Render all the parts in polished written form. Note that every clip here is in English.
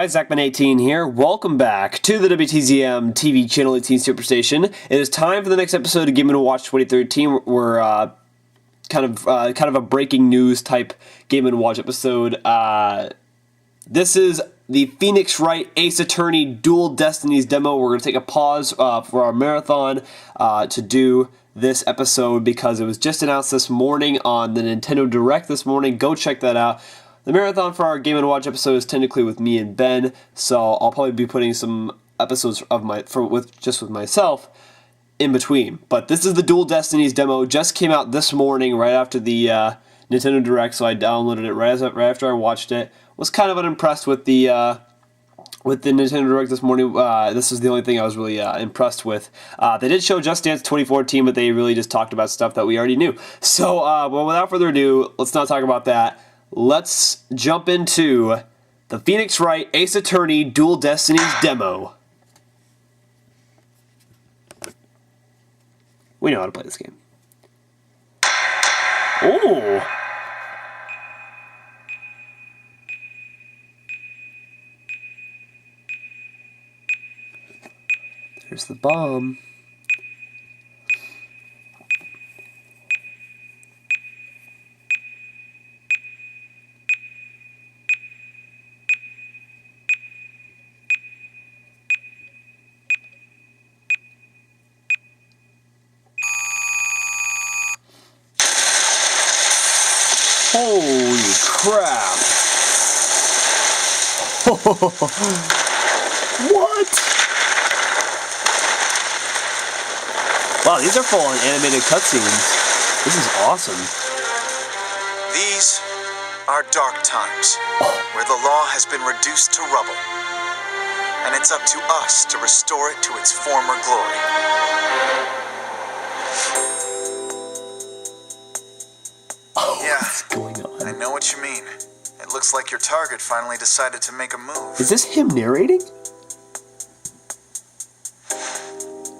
guys, Zachman18 here. Welcome back to the WTZM TV Channel 18 Superstation. It is time for the next episode of Game & Watch 2013. We're kind of a breaking news type Game & Watch episode. This is the Phoenix Wright Ace Attorney Dual Destinies demo. We're going to take a pause for our marathon to do this episode because it was just announced this morning on the Nintendo Direct this morning. Go check that out. The marathon for our Game & Watch episode is technically with me and Ben, so I'll probably be putting some episodes of with myself in between. But this is the Dual Destinies demo. Just came out this morning, right after the Nintendo Direct, so I downloaded it right after I watched it. Was kind of unimpressed with the Nintendo Direct this morning. This is the only thing I was really impressed with. They did show Just Dance 2014, but they really just talked about stuff that we already knew. So, well, without further ado, let's not talk about that. Let's jump into the Phoenix Wright Ace Attorney Dual Destinies demo. We know how to play this game. Oh! There's the bomb. Holy crap! What? Wow, these are full on animated cutscenes. This is awesome. These are dark times, where the law has been reduced to rubble, and it's up to us to restore it to its former glory. What's going on? I know what you mean. It looks like your target finally decided to make a move. Is this him narrating?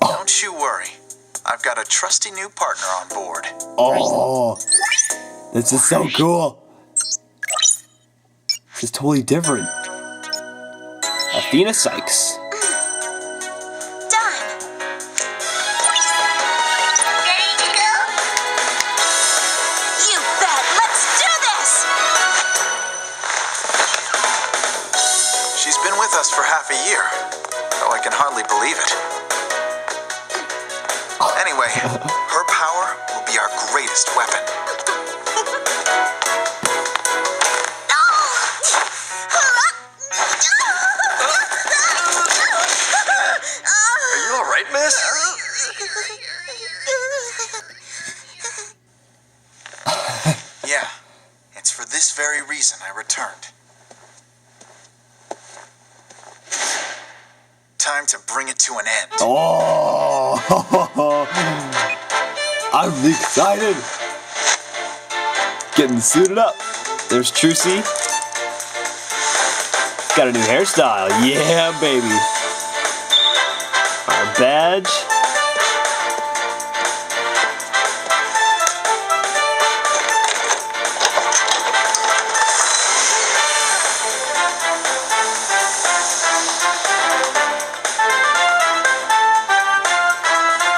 Don't you worry. I've got a trusty new partner on board. Oh, this is so cool. This is totally different. Athena Sykes. Us for half a year, though I can hardly believe it. Anyway, her power will be our greatest weapon. Are you all right, miss? Yeah, it's for this very reason I returned. Time to bring it to an end. Oh, I'm excited. Getting suited up. There's Trucy. Got a new hairstyle. Yeah, baby. Our badge.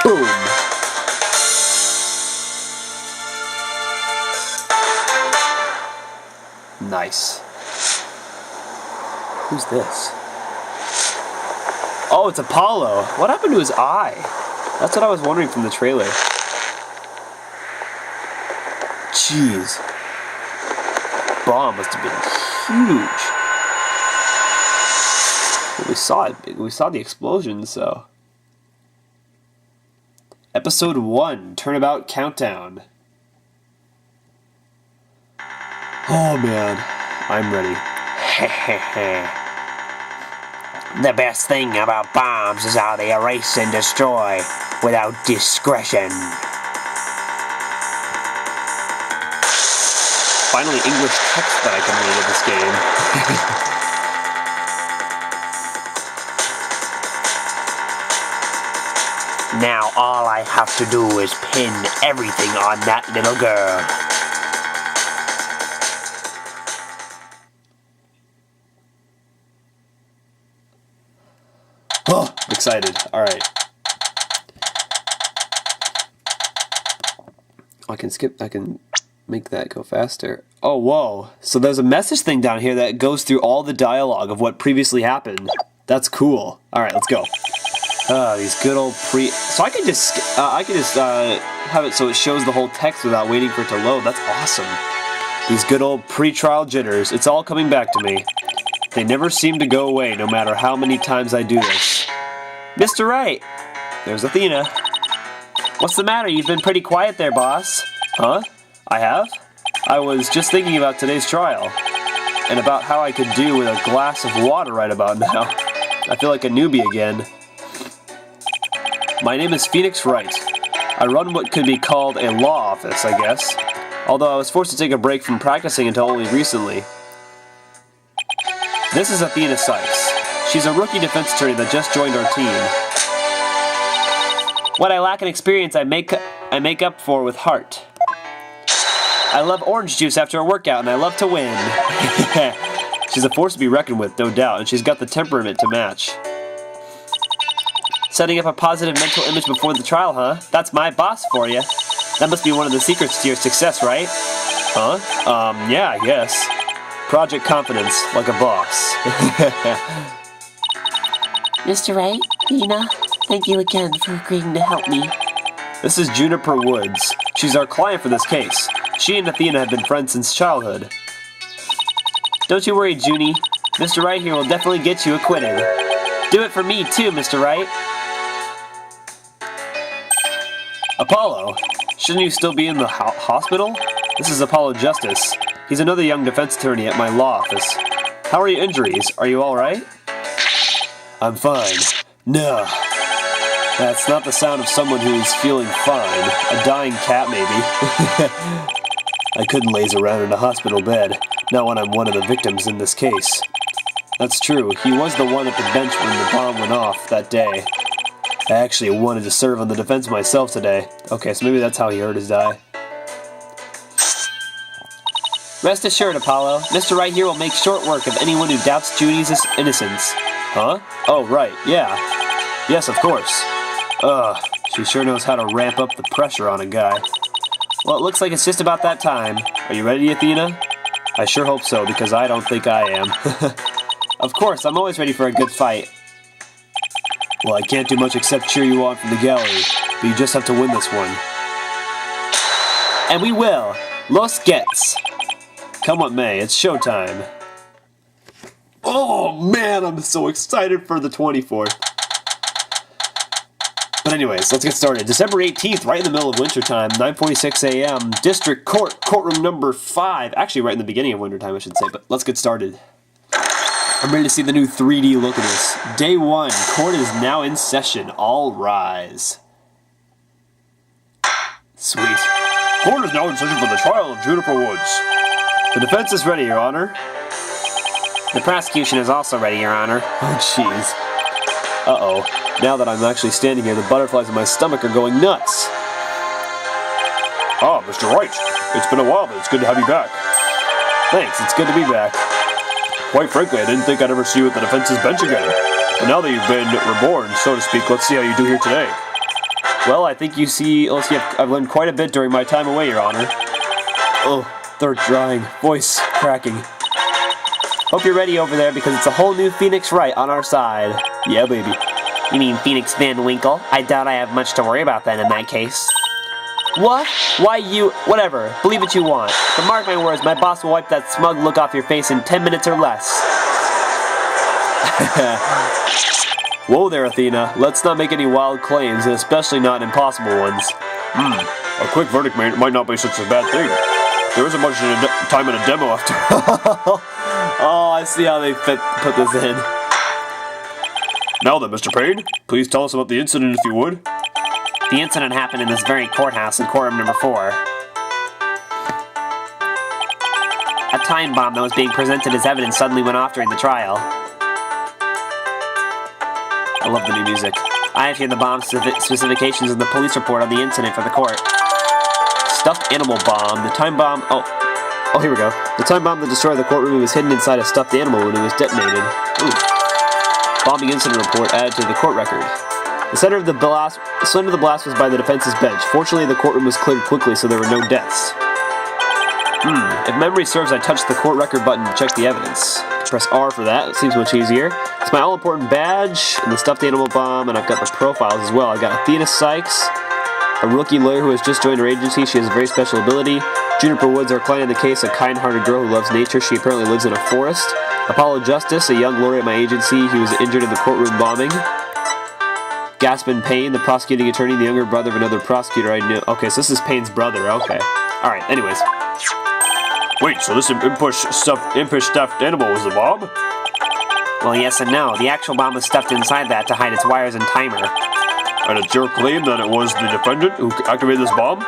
Boom. Nice. Who's this? Oh, it's Apollo. What happened to his eye? That's what I was wondering from the trailer. Jeez. Bomb must have been huge. Well, we saw it. We saw the explosion, so. Episode 1, Turnabout Countdown. Oh man, I'm ready. The best thing about bombs is how they erase and destroy without discretion. Finally, English text that I can read in this game. Now all I have to do is pin everything on that little girl. excited. Alright. I can make that go faster. Oh, whoa. So there's a message thing down here that goes through all the dialogue of what previously happened. That's cool. Alright, let's go. These good old So I could just have it so it shows the whole text without waiting for it to load. That's awesome. These good old pre-trial jitters. It's all coming back to me. They never seem to go away, no matter how many times I do this. Mr. Wright! There's Athena. What's the matter? You've been pretty quiet there, boss. Huh? I have? I was just thinking about today's trial. And about how I could do with a glass of water right about now. I feel like a newbie again. My name is Phoenix Wright. I run what could be called a law office, I guess. Although I was forced to take a break from practicing until only recently. This is Athena Sykes. She's a rookie defense attorney that just joined our team. What I lack in experience, I make up for with heart. I love orange juice after a workout, and I love to win. She's a force to be reckoned with, no doubt, and she's got the temperament to match. Setting up a positive mental image before the trial, huh? That's my boss for you. That must be one of the secrets to your success, right? Huh? Yeah, I guess. Project confidence, like a boss. Mr. Wright, Athena, thank you again for agreeing to help me. This is Juniper Woods. She's our client for this case. She and Athena have been friends since childhood. Don't you worry, Junie. Mr. Wright here will definitely get you acquitted. Do it for me too, Mr. Wright. Apollo? Shouldn't you still be in the hospital? This is Apollo Justice. He's another young defense attorney at my law office. How are your injuries? Are you alright? I'm fine. No. That's not the sound of someone who's feeling fine. A dying cat, maybe. I couldn't laze around in a hospital bed, not when I'm one of the victims in this case. That's true, he was the one at the bench when the bomb went off that day. I actually wanted to serve on the defense myself today. Okay, so maybe that's how he hurt his eye. Rest assured, Apollo, Mr. Wright here will make short work of anyone who doubts Junie's innocence. Huh? Oh, right, yeah. Yes, of course. She sure knows how to ramp up the pressure on a guy. Well, it looks like it's just about that time. Are you ready, Athena? I sure hope so, because I don't think I am. Of course, I'm always ready for a good fight. Well, I can't do much except cheer you on from the gallery, but you just have to win this one. And we will! Los Gets! Come what may, it's showtime. Oh man, I'm so excited for the 24th. But anyways, let's get started. December 18th, right in the middle of wintertime, 9:46 a.m., District Court, courtroom number 5. Actually, right in the beginning of wintertime, I should say, but let's get started. I'm ready to see the new 3D look of this. Day 1, court is now in session. All rise. Sweet. Court is now in session for the trial of Juniper Woods. The defense is ready, Your Honor. The prosecution is also ready, Your Honor. Oh, jeez. Uh-oh. Now that I'm actually standing here, the butterflies in my stomach are going nuts. Ah, Mr. Wright. It's been a while, but it's good to have you back. Thanks, it's good to be back. Quite frankly, I didn't think I'd ever see you at the defense's bench again. But now that you've been reborn, so to speak, let's see how you do here today. Well, I think I've learned quite a bit during my time away, Your Honor. Oh, throat drying, voice cracking. Hope you're ready over there, because it's a whole new Phoenix Wright on our side. Yeah, baby. You mean Phoenix Van Winkle? I doubt I have much to worry about then in that case. What? Why you... Whatever. Believe what you want. But mark my words, my boss will wipe that smug look off your face in 10 minutes or less. Whoa there, Athena. Let's not make any wild claims, and especially not impossible ones. A quick verdict might not be such a bad thing. There isn't much time in a demo after all. Oh, I see how they put this in. Now then, Mr. Payne, please tell us about the incident if you would. The incident happened in this very courthouse in courtroom number 4. A time bomb that was being presented as evidence suddenly went off during the trial. I love the new music. I have here the bomb specifications and the police report on the incident for the court. Stuffed animal bomb. The time bomb... Oh, here we go. The time bomb that destroyed the courtroom was hidden inside a stuffed animal when it was detonated. Ooh. Bombing incident report added to the court record. The center of the blast was by the defense's bench. Fortunately, the courtroom was cleared quickly, so there were no deaths. If memory serves, I touched the court record button to check the evidence. Press R for that. It seems much easier. It's my all-important badge and the stuffed animal bomb, and I've got the profiles as well. I've got Athena Sykes, a rookie lawyer who has just joined our agency. She has a very special ability. Juniper Woods, our client in the case, a kind-hearted girl who loves nature. She apparently lives in a forest. Apollo Justice, a young lawyer at my agency. He was injured in the courtroom bombing. Gaspin Payne, the prosecuting attorney, the younger brother of another prosecutor I knew. Okay, so this is Payne's brother. Okay. Alright, anyways. Wait, so this impish stuffed animal was the bomb? Well, yes and no. The actual bomb was stuffed inside that to hide its wires and timer. And it's your claim that it was the defendant who activated this bomb?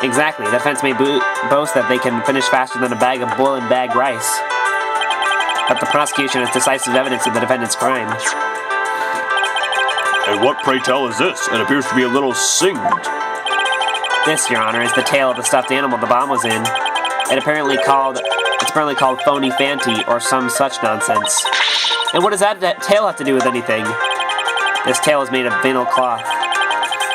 Exactly. The defense may boast that they can finish faster than a bag of boiling bagged rice. But the prosecution has decisive evidence of the defendant's crime. And what, pray tell, is this? It appears to be a little singed. This, Your Honor, is the tail of the stuffed animal the bomb was in. It's apparently called Phony Fanty or some such nonsense. And what does that tail have to do with anything? This tail is made of vinyl cloth.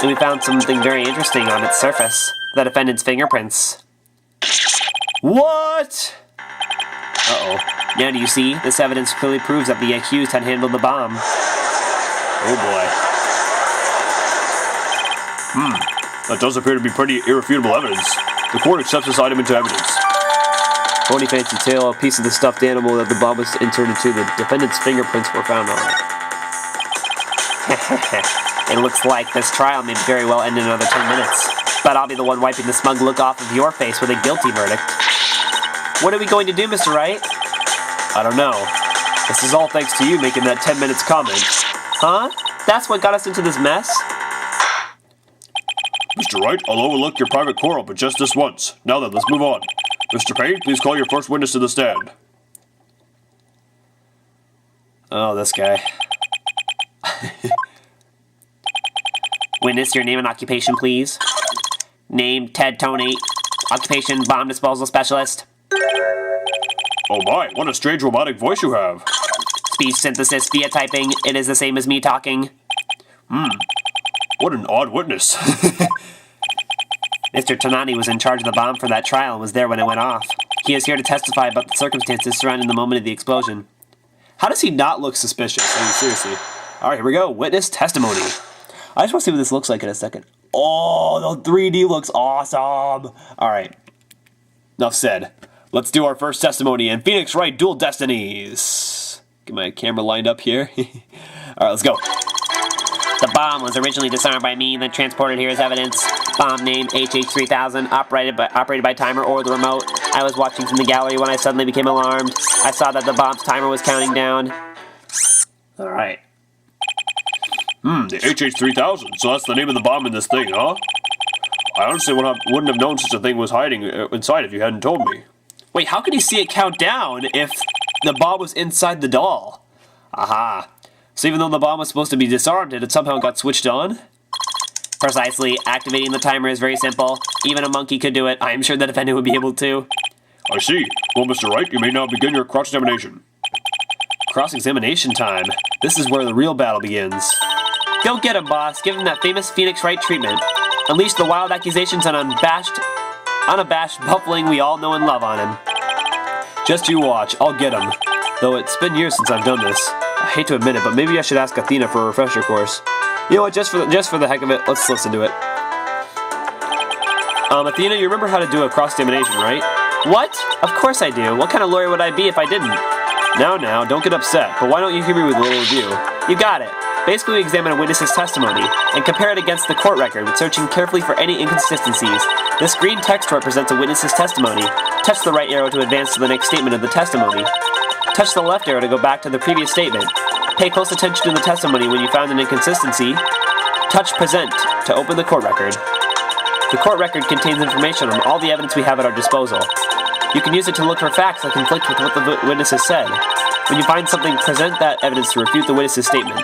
And we found something very interesting on its surface. The defendant's fingerprints. What? Uh-oh. Now do you see? This evidence clearly proves that the accused had handled the bomb. Oh boy. That does appear to be pretty irrefutable evidence. The court accepts this item into evidence. Phony Fancy tail, a piece of the stuffed animal that the bomb was inserted into. The defendant's fingerprints were found on it. It looks like this trial may very well end in another 10 minutes. But I'll be the one wiping the smug look off of your face with a guilty verdict. What are we going to do, Mr. Wright? I don't know. This is all thanks to you making that 10 minutes comment. Huh? That's what got us into this mess? Mr. Wright, I'll overlook your private quarrel, but just this once. Now then, let's move on. Mr. Payne, please call your first witness to the stand. Oh, this guy. Witness, your name and occupation, please. Name, Ted Toney. Occupation, bomb disposal specialist. Oh my, what a strange robotic voice you have. Speech synthesis via typing. It is the same as me talking. What an odd witness. Mr. Tonani was in charge of the bomb for that trial and was there when it went off. He is here to testify about the circumstances surrounding the moment of the explosion. How does he not look suspicious? I mean, seriously. Alright, here we go. Witness testimony. I just want to see what this looks like in a second. Oh, the 3D looks awesome. Alright. Enough said. Let's do our first testimony in Phoenix Wright Dual Destinies. Get my camera lined up here. Alright, let's go. The bomb was originally disarmed by me, then transported here as evidence. Bomb name HH3000, operated by timer or the remote. I was watching from the gallery when I suddenly became alarmed. I saw that the bomb's timer was counting down. Alright. The HH3000, so that's the name of the bomb in this thing, huh? I honestly wouldn't have known such a thing was hiding inside if you hadn't told me. Wait, how could he see it count down if the bomb was inside the doll? Aha. So even though the bomb was supposed to be disarmed, it somehow got switched on? Precisely. Activating the timer is very simple. Even a monkey could do it. I am sure the defendant would be able to. I see. Well, Mr. Wright, you may now begin your cross-examination. Cross-examination time. This is where the real battle begins. Go get him, boss. Give him that famous Phoenix Wright treatment. Unleash the wild accusations and unabashed buffling we all know and love on him. Just you watch. I'll get him. Though it's been years since I've done this. I hate to admit it, but maybe I should ask Athena for a refresher course. You know what, just for the heck of it, let's listen to it. Athena, you remember how to do a cross-examination, right? What? Of course I do. What kind of lawyer would I be if I didn't? Now, don't get upset, but why don't you hear me with a little review? You got it. Basically, we examine a witness's testimony and compare it against the court record, searching carefully for any inconsistencies. This green text represents a witness's testimony. Touch the right arrow to advance to the next statement of the testimony. Touch the left arrow to go back to the previous statement. Pay close attention to the testimony when you found an inconsistency. Touch present to open the court record. The court record contains information on all the evidence we have at our disposal. You can use it to look for facts that conflict with what the witness has said. When you find something, present that evidence to refute the witness's statement.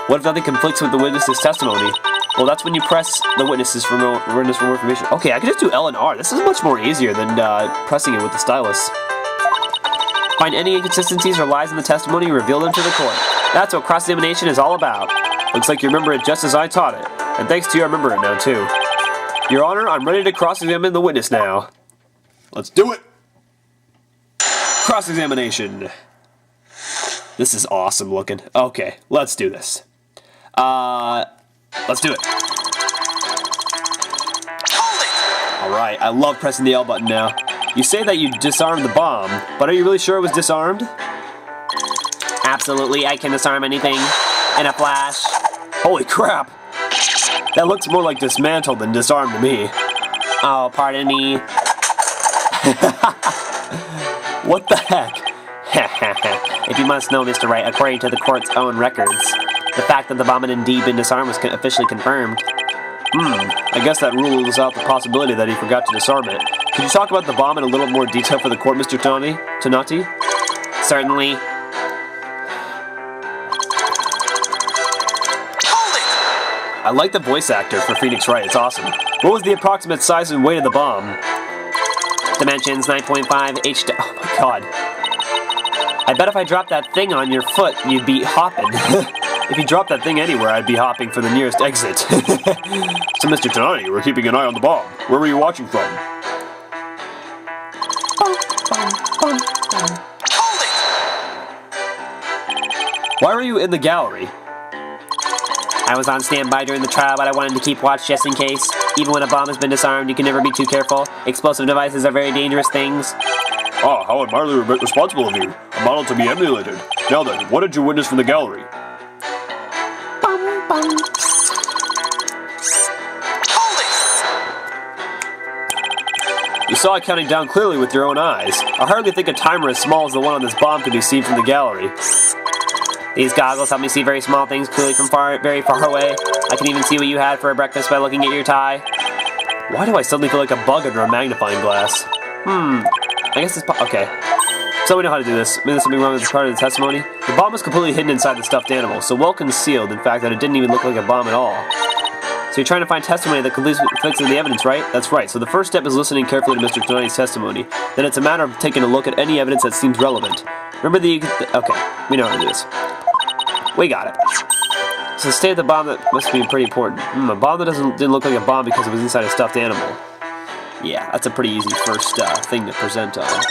What if nothing conflicts with the witness's testimony? Well, that's when you press the witness for more information. Okay, I can just do L and R. This is much more easier than pressing it with the stylus. Find any inconsistencies or lies in the testimony, reveal them to the court. That's what cross-examination is all about. Looks like you remember it just as I taught it. And thanks to you, I remember it now, too. Your Honor, I'm ready to cross-examine the witness now. Let's do it! Cross-examination. This is awesome looking. Okay, let's do this. Let's do it. Alright, I love pressing the L button now. You say that you disarmed the bomb, but are you really sure it was disarmed? Absolutely, I can disarm anything in a flash. Holy crap! That looks more like dismantled than disarmed to me. Oh, pardon me. What the heck? If you must know, Mr. Wright, according to the court's own records, the fact that the bomb had indeed been disarmed was officially confirmed. I guess that rules out the possibility that he forgot to disarm it. Could you talk about the bomb in a little more detail for the court, Mr. Tonati? Certainly. I like the voice actor for Phoenix Wright, it's awesome. What was the approximate size and weight of the bomb? Dimensions 9.5 H. Oh my god. I bet if I dropped that thing on your foot, you'd be hopping. If you dropped that thing anywhere, I'd be hopping for the nearest exit. So, Mr. Tonati, we're keeping an eye on the bomb. Where were you watching from? Why were you in the gallery? I was on standby during the trial, but I wanted to keep watch just in case. Even when a bomb has been disarmed, you can never be too careful. Explosive devices are very dangerous things. Ah, how admirably responsible of you. A model to be emulated. Now then, what did you witness from the gallery? You saw it counting down clearly with your own eyes. I hardly think a timer as small as the one on this bomb could be seen from the gallery. These goggles help me see very small things clearly from very far away. I can even see what you had for breakfast by looking at your tie. Why do I suddenly feel like a bug under a magnifying glass? I guess it's... okay. So we know how to do this. Maybe there's something wrong with this part of the testimony. The bomb was completely hidden inside the stuffed animal, so well concealed, in fact, that it didn't even look like a bomb at all. So you're trying to find testimony that conflicts with the evidence, right? That's right. So the first step is listening carefully to Mr. Tonati's testimony. Then it's a matter of taking a look at any evidence that seems relevant. Remember the... okay, we know how to do this. We got it. So the state of the bomb that must be pretty important. A bomb that didn't look like a bomb because it was inside a stuffed animal. Yeah, that's a pretty easy first thing to present on.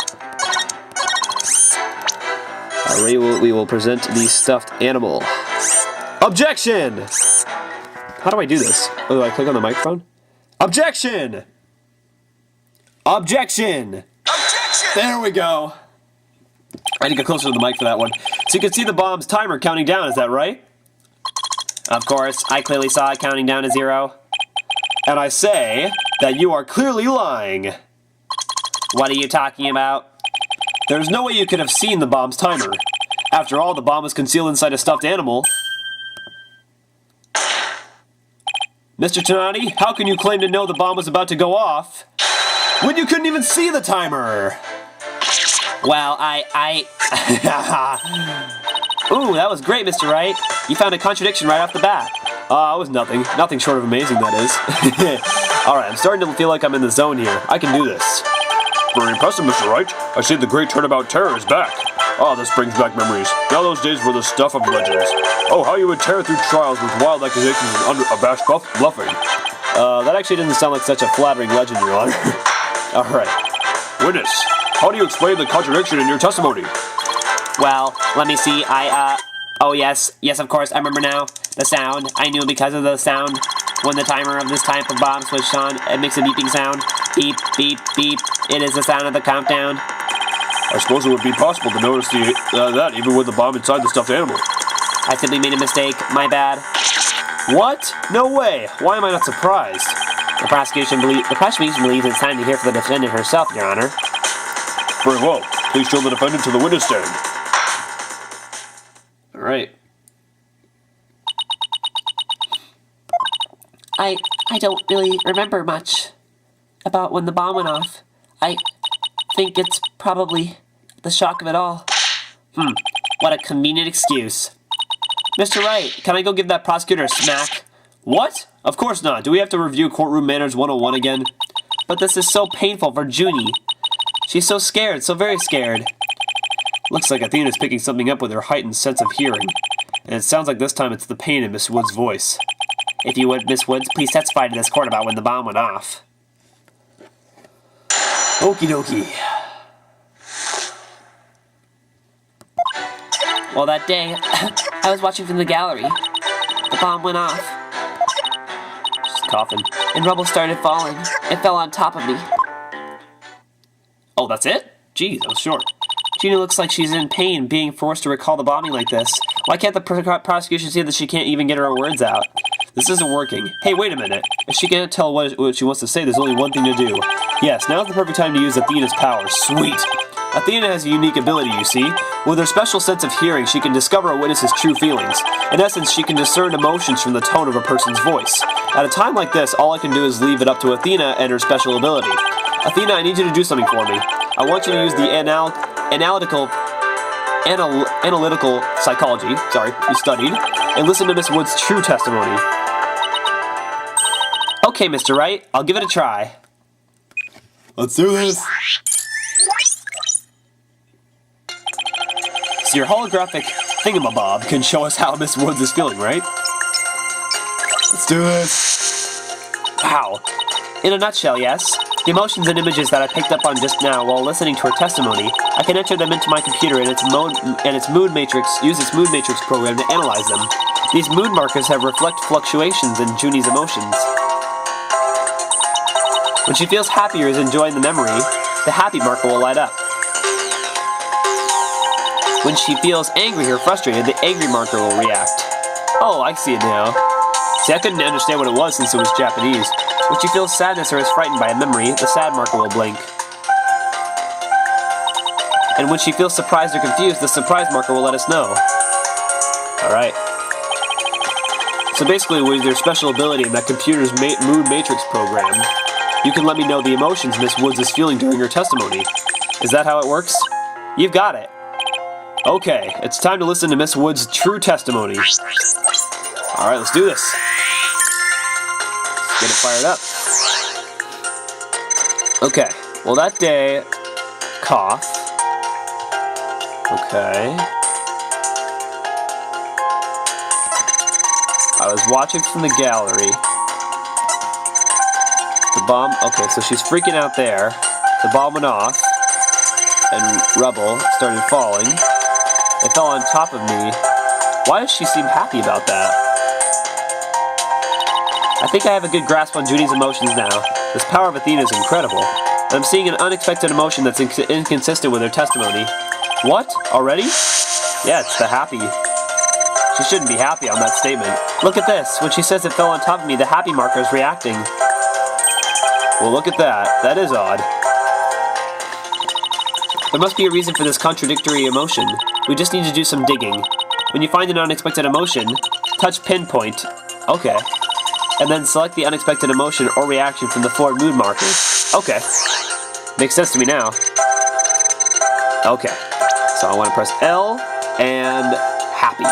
We will present the stuffed animal. Objection! How do I do this? Oh, do I click on the microphone? Objection! Objection! Objection! There we go. I need to get closer to the mic for that one. So you can see the bomb's timer counting down, is that right? Of course, I clearly saw it counting down to 0. And I say that you are clearly lying. What are you talking about? There's no way you could have seen the bomb's timer. After all, the bomb was concealed inside a stuffed animal. Mr. Tonati, how can you claim to know the bomb was about to go off when you couldn't even see the timer? Well, Ooh, that was great, Mr. Wright. You found a contradiction right off the bat. It was nothing. Nothing short of amazing, that is. Alright, I'm starting to feel like I'm in the zone here. I can do this. Very impressive, Mr. Wright. I see the great turnabout terror is back. Ah, this brings back memories. Now those days were the stuff of legends. Oh, how you would tear through trials with wild accusations and abashed bluffing. That actually doesn't sound like such a flattering legend, Your Honor. Alright. Witness, how do you explain the contradiction in your testimony? Well, let me see. Oh yes, of course, I remember now. The sound. I knew because of the sound. When the timer of this type of bomb switched on, it makes a beeping sound. Beep, beep, beep. It is the sound of the countdown. I suppose it would be possible to notice that even with the bomb inside the stuffed animal. I simply made a mistake. My bad. What? No way. Why am I not surprised? The prosecution believes it's time to hear from the defendant herself, Your Honor. Very well. Please show the defendant to the witness stand. Alright. I don't really remember much about when the bomb went off. I think it's probably the shock of it all. What a convenient excuse. Mr. Wright, can I go give that prosecutor a smack? What? Of course not. Do we have to review Courtroom Manners 101 again? But this is so painful for Junie. She's so scared, so very scared. Looks like Athena's picking something up with her heightened sense of hearing. And it sounds like this time it's the pain in Miss Wood's voice. If you would, Miss Woods, please testify to this court about when the bomb went off. Okie dokie. Well, that day, I was watching from the gallery. The bomb went off, She's coughing. and rubble started falling. It fell on top of me. Oh, that's it? Geez, that was short. Gina looks like she's in pain being forced to recall the bombing like this. Why can't the prosecution see that she can't even get her own words out? This isn't working. Hey, wait a minute. If she can't tell what she wants to say, there's only one thing to do. Yes, now's the perfect time to use Athena's power. Sweet! Athena has a unique ability, you see. With her special sense of hearing, she can discover a witness's true feelings. In essence, she can discern emotions from the tone of a person's voice. At a time like this, all I can do is leave it up to Athena and her special ability. Athena, I need you to do something for me. I want you to use the analytical psychology, you studied, and listen to Miss Wood's true testimony. Okay, Mr. Wright, I'll give it a try. Let's do this. So your holographic thingamabob can show us how Miss Woods is feeling, right? Let's do this. Wow. In a nutshell, yes. The emotions and images that I picked up on just now while listening to her testimony, I can enter them into my computer and its mood matrix program to analyze them. These mood markers have reflect fluctuations in Junie's emotions. When she feels happy or is enjoying the memory, the happy marker will light up. When she feels angry or frustrated, the angry marker will react. Oh, I see it now. See, I couldn't understand what it was since it was Japanese. When she feels sadness or is frightened by a memory, the sad marker will blink. And when she feels surprised or confused, the surprise marker will let us know. Alright. So basically, with your special ability in that computer's mood matrix program, you can let me know the emotions Miss Woods is feeling during her testimony. Is that how it works? You've got it. Okay, it's time to listen to Miss Woods' true testimony. Alright, let's do this. Let's get it fired up. Okay, well that day, cough. Okay. I was watching from the gallery. The bomb, okay, so she's freaking out there. The bomb went off, and rubble started falling. It fell on top of me. Why does she seem happy about that? I think I have a good grasp on Junie's emotions now. This power of Athena is incredible. And I'm seeing an unexpected emotion that's inconsistent with her testimony. What? Already? Yeah, it's the happy. She shouldn't be happy on that statement. Look at this. When she says it fell on top of me, the happy marker is reacting. Well, look at that. That is odd. There must be a reason for this contradictory emotion. We just need to do some digging. When you find an unexpected emotion, touch pinpoint. Okay. And then select the unexpected emotion or reaction from the 4 mood markers. Okay. Makes sense to me now. Okay. So I want to press L and happy.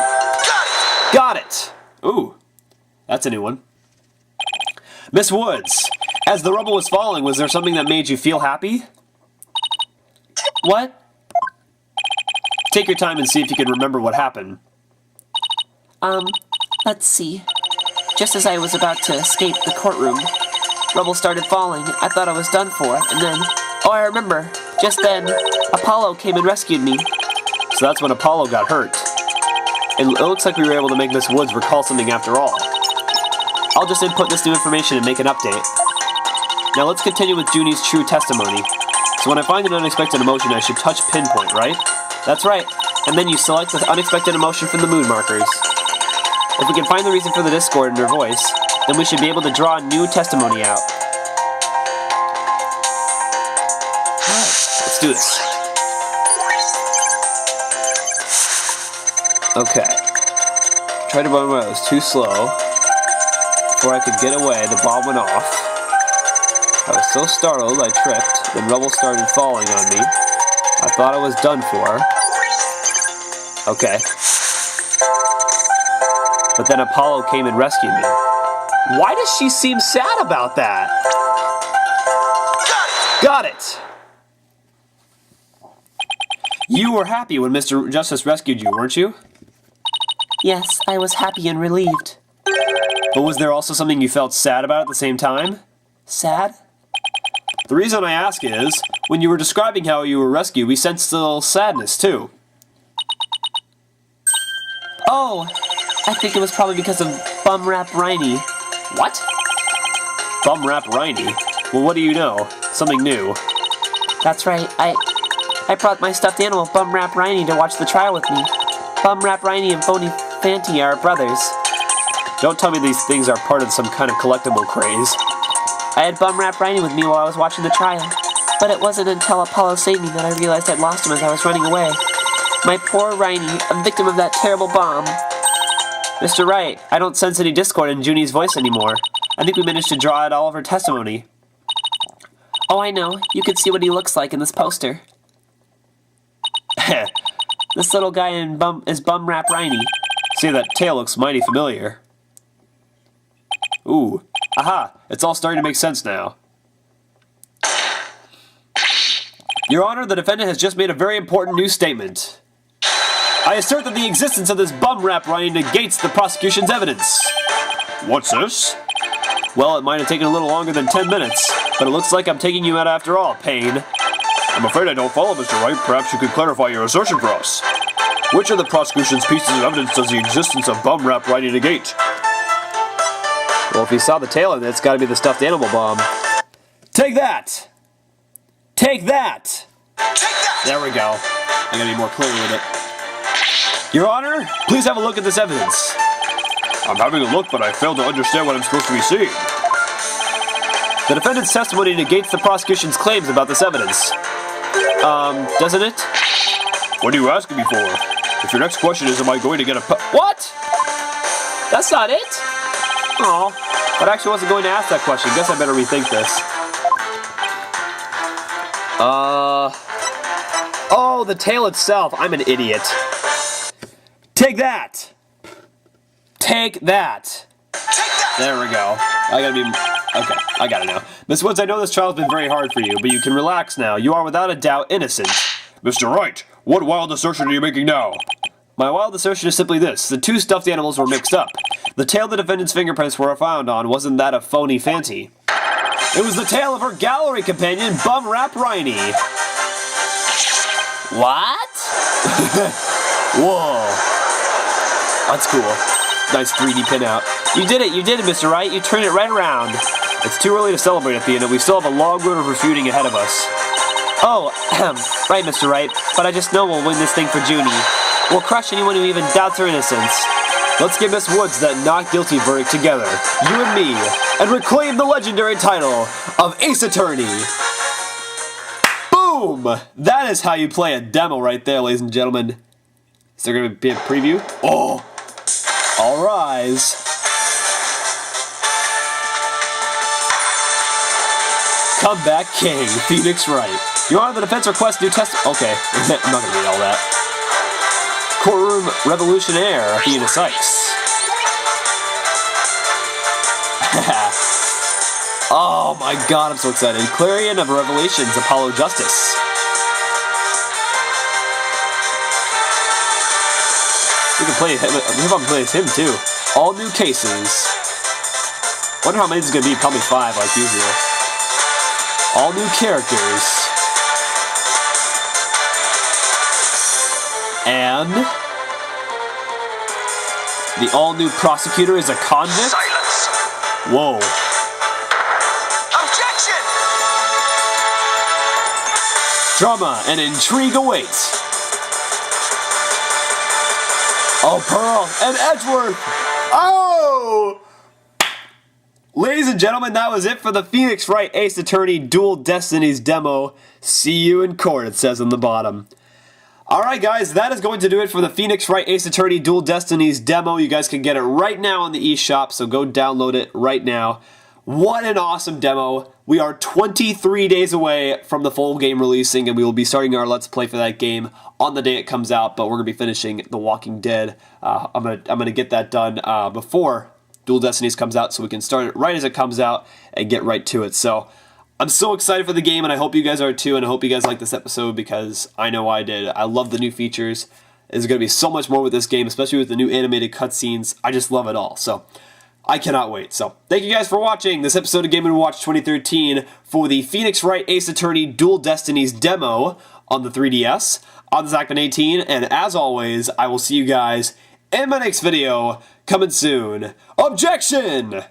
Got it! Ooh. That's a new one. Miss Woods, as the rubble was falling, was there something that made you feel happy? What? Take your time and see if you can remember what happened. Let's see. Just as I was about to escape the courtroom, rubble started falling. I thought I was done for, and then... Oh, I remember. Just then, Apollo came and rescued me. So that's when Apollo got hurt. It looks like we were able to make Miss Woods recall something after all. I'll just input this new information and make an update. Now let's continue with Junie's true testimony. So when I find an unexpected emotion, I should touch pinpoint, right? That's right. And then you select the unexpected emotion from the mood markers. If we can find the reason for the discord in her voice, then we should be able to draw a new testimony out. Alright, let's do this. Okay. Tried to run away, it was too slow. Before I could get away, the bomb went off. I was so startled, I tripped, then rubble started falling on me. I thought I was done for. Okay. But then Apollo came and rescued me. Why does she seem sad about that? Got it! You were happy when Mr. Justice rescued you, weren't you? Yes, I was happy and relieved. But was there also something you felt sad about at the same time? Sad? The reason I ask is, when you were describing how you were rescued, we sensed a little sadness too. Oh, I think it was probably because of Bum Rap Riney. What? Bum Rap Riney? Well, what do you know? Something new. That's right, I brought my stuffed animal Bum Rap Riney to watch the trial with me. Bum Rap Riney and Phony Fanty are brothers. Don't tell me these things are part of some kind of collectible craze. I had Bum Rap Riney with me while I was watching the trial, but it wasn't until Apollo saved me that I realized I'd lost him as I was running away. My poor Riney, a victim of that terrible bomb. Mr. Wright, I don't sense any discord in Junie's voice anymore. I think we managed to draw out all of her testimony. Oh, I know. You can see what he looks like in this poster. This little guy is Bum Rap Riney. See, that tail looks mighty familiar. Ooh. Aha! It's all starting to make sense now. Your Honor, the defendant has just made a very important new statement. I assert that the existence of this bum rap Riney negates the prosecution's evidence. What's this? Well, it might have taken a little longer than 10 minutes, but it looks like I'm taking you out after all, Payne. I'm afraid I don't follow, Mr. Wright. Perhaps you could clarify your assertion for us. Which of the prosecution's pieces of evidence does the existence of bum rap Riney negate? Well, if you saw the tail in it, it's got to be the stuffed animal bomb. Take that! Take that! There we go. I gotta be more clear with it. Your Honor, please have a look at this evidence. I'm having a look, but I fail to understand what I'm supposed to be seeing. The defendant's testimony negates the prosecution's claims about this evidence. Doesn't it? What are you asking me for? If your next question is, am I going to get a What? That's not it? Oh, but I actually wasn't going to ask that question. Guess I better rethink this. Oh, the tail itself. I'm an idiot. Take that! Take that! There we go. Okay, I got it now. Miss Woods, I know this trial's been very hard for you, but you can relax now. You are without a doubt innocent. Mr. Wright, what wild assertion are you making now? My wild assertion is simply this. The two stuffed animals were mixed up. The tail the defendant's fingerprints were found on wasn't that of Phony Fanty. It was the tail of her gallery companion, Bum Rap Riney. What? Whoa. That's cool. Nice 3D pinout. You did it, Mr. Wright. You turned it right around. It's too early to celebrate at the end, and we still have a long road of refuting ahead of us. Oh, right, Mr. Wright, but I just know we'll win this thing for Junie. We'll crush anyone who even doubts her innocence. Let's give Miss Woods that not guilty verdict together, you and me, and reclaim the legendary title of Ace Attorney. Boom! That is how you play a demo right there, ladies and gentlemen. Is there going to be a preview? Oh! All rise. Comeback King, Phoenix Wright. Your Honor, the defense requests new Okay, I'm not going to read all that. Courtroom Revolutionaire, Athena Sykes. Oh my god, I'm so excited. Clarion of Revelations, Apollo Justice. We can play him. We can play as him too. All new cases. Wonder how many this is gonna be. Probably 5, like usual. All new characters. And the all-new prosecutor is a convict? Silence! Whoa. Objection! Drama and intrigue awaits. Oh, Pearl and Edgeworth! Oh! Ladies and gentlemen, that was it for the Phoenix Wright Ace Attorney Dual Destinies demo. See you in court, it says on the bottom. Alright guys, that is going to do it for the Phoenix Wright Ace Attorney Dual Destinies demo. You guys can get it right now on the eShop, so go download it right now. What an awesome demo. We are 23 days away from the full game releasing, and we will be starting our Let's Play for that game on the day it comes out, but we're going to be finishing The Walking Dead. I'm gonna get that done before Dual Destinies comes out, so we can start it right as it comes out and get right to it. So I'm so excited for the game, and I hope you guys are too, and I hope you guys like this episode because I know I did. I love the new features. There's going to be so much more with this game, especially with the new animated cutscenes. I just love it all. So I cannot wait. So thank you guys for watching this episode of Game & Watch 2013 for the Phoenix Wright Ace Attorney Dual Destinies demo on the 3DS. I'm Zach18, and as always, I will see you guys in my next video, coming soon. Objection!